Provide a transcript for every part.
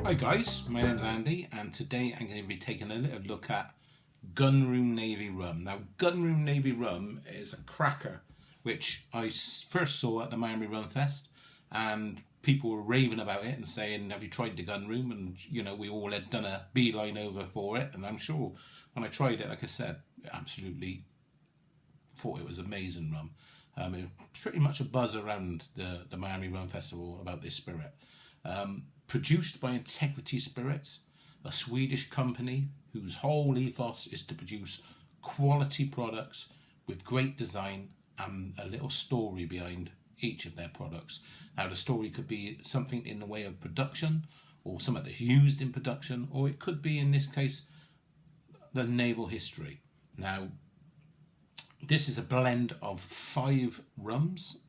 Hi guys, my name's Andy and today I'm going to be taking a little look at Gunroom Navy Rum. Now Gunroom Navy Rum is a cracker which I first saw at the Miami Rum Fest, and people were raving about it and saying, have you tried the Gunroom? And you know, we all had done a beeline over for it, and I'm sure when I tried it, like I said, absolutely thought it was amazing rum. It was pretty much a buzz around the Miami Rum Festival about this spirit. Produced by Integrity Spirits, a Swedish company whose whole ethos is to produce quality products with great design and a little story behind each of their products. Now the story could be something in the way of production, or something that's used in production, or it could be, in this case, the naval history. Now this is a blend of 5 rums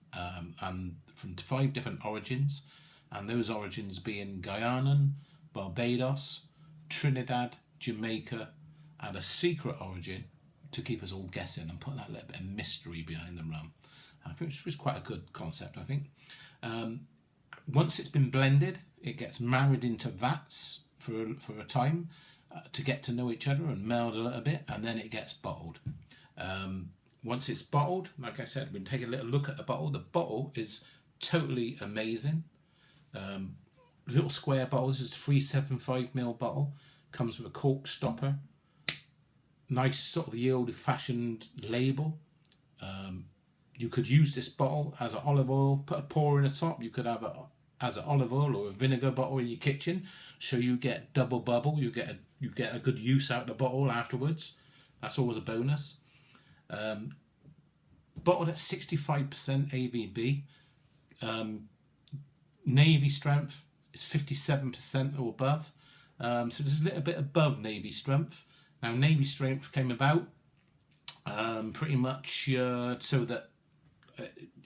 and from 5 different origins, and those origins being Guyanan, Barbados, Trinidad, Jamaica, and a secret origin to keep us all guessing and put that little bit of mystery behind the rum. I think it was quite a good concept, I think. Once it's been blended, it gets married into vats for a time to get to know each other and meld a little bit, and then it gets bottled. Once it's bottled, like I said, we'll take a little look at the bottle. The bottle is totally amazing. Little square bottle. This is a 375ml bottle. Comes with a cork stopper. Nice sort of the old-fashioned label. You could use this bottle as an olive oil, put a pour in the top. You could have it as an olive oil or a vinegar bottle in your kitchen, so you get double bubble. You get a good use out of the bottle afterwards. That's always a bonus. Bottled at 65% ABV. Navy strength is 57% or above. So there's a little bit above Navy strength. Now Navy strength came about pretty much so that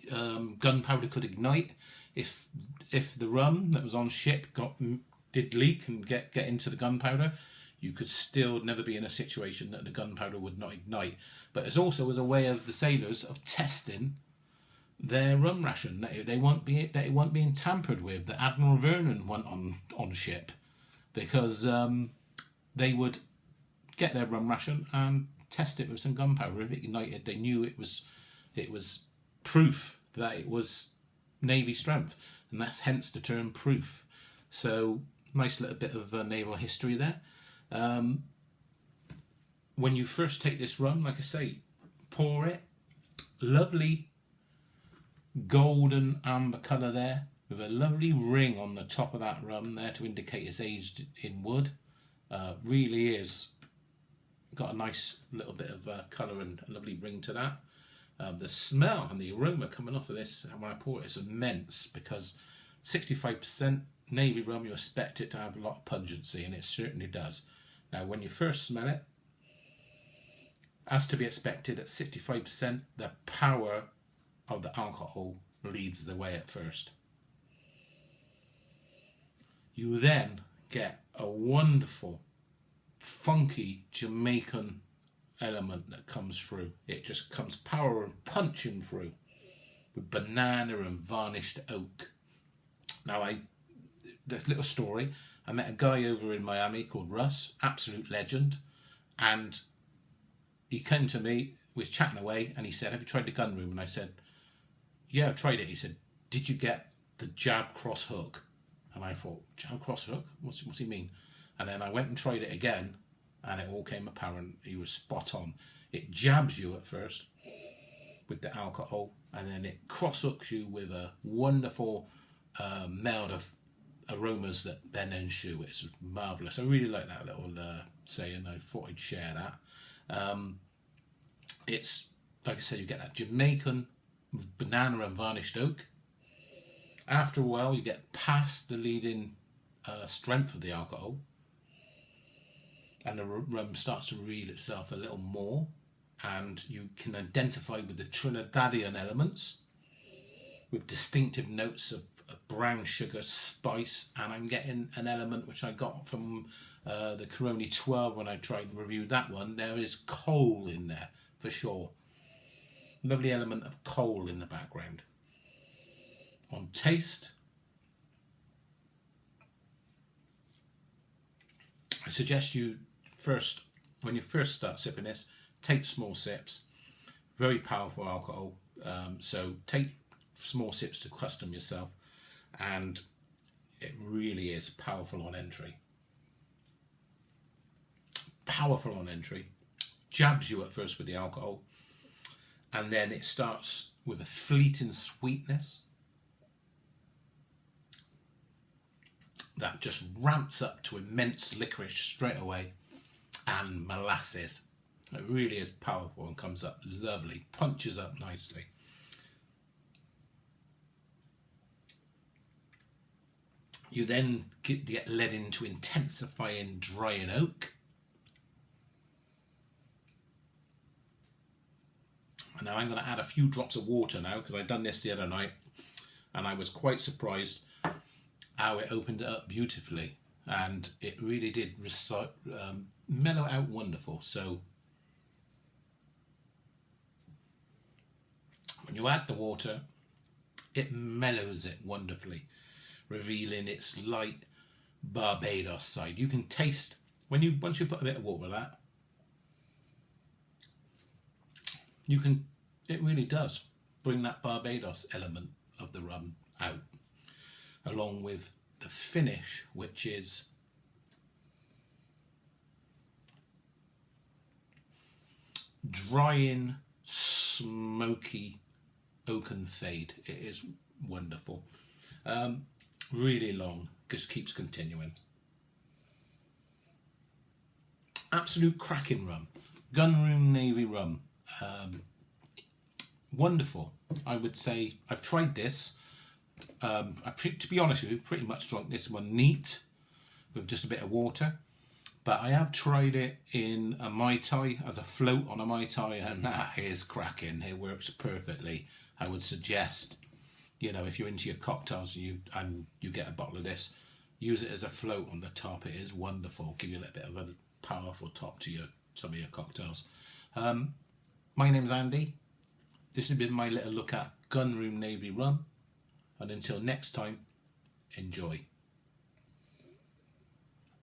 gunpowder could ignite. If the rum that was on ship did leak and get into the gunpowder, you could still never be in a situation that the gunpowder would not ignite. But it's also as a way of the sailors of testing their rum ration, that it won't being tampered with. The Admiral Vernon went on ship because they would get their rum ration and test it with some gunpowder. If it ignited, they knew it was proof that it was Navy strength, and that's hence the term proof. So nice little bit of naval history there. When you first take this rum, like I say, pour it. Lovely golden amber colour there, with a lovely ring on the top of that rum there to indicate it's aged in wood. Really is got a nice little bit of colour and a lovely ring to that. The smell and the aroma coming off of this when I pour it is immense, because 65% Navy rum, you expect it to have a lot of pungency, and it certainly does. Now when you first smell it, as to be expected at 65%, the power of the alcohol leads the way at first. You then get a wonderful, funky Jamaican element that comes through. It just comes power and punching through with banana and varnished oak. Now, the little story, I met a guy over in Miami called Russ, absolute legend, and he came to me, we was chatting away, and he said, have you tried the Gunroom? And I said, yeah, I've tried it. He said, did you get the jab cross hook? And I thought, jab cross hook? What's he mean? And then I went and tried it again, and it all came apparent. He was spot on. It jabs you at first with the alcohol, and then it cross hooks you with a wonderful meld of aromas that then ensue. It's marvellous. I really like that little saying. I thought I'd share that. It's, like I said, you get that Jamaican banana and varnished oak. After a while, you get past the leading strength of the alcohol, and the rum starts to reveal itself a little more, and you can identify with the Trinidadian elements with distinctive notes of brown sugar, spice, and I'm getting an element which I got from the Corona 12 when I tried and reviewed that one. There is coal in there for sure. Lovely element of coal in the background. On taste, I suggest you first, when you first start sipping this, take small sips. Very powerful alcohol, so take small sips to custom yourself, and it really is powerful on entry. Powerful on entry. Jabs you at first with the alcohol, and then it starts with a fleeting sweetness that just ramps up to immense licorice straight away, and molasses. It really is powerful and comes up lovely, punches up nicely. You then get led into intensifying drying oak. And now I'm going to add a few drops of water now, because I've done this the other night and I was quite surprised how it opened it up beautifully, and it really did mellow out wonderful. So when you add the water, it mellows it wonderfully, revealing its light Barbados side. You can taste once you put a bit of water with that, it really does bring that Barbados element of the rum out, along with the finish, which is drying, smoky oaken fade. It is wonderful. Really long, just keeps continuing. Absolute cracking rum. Gunroom Navy Rum. Wonderful. I would say I've tried this. To be honest with you, pretty much drunk this one neat with just a bit of water. But I have tried it in a Mai Tai, as a float on a Mai Tai, and that is cracking. It works perfectly. I would suggest, if you're into your cocktails and you get a bottle of this, use it as a float on the top. It is wonderful. Give you a little bit of a powerful top to some of your cocktails. My name's Andy. This has been my little look at Gunroom Navy Rum. And until next time, enjoy.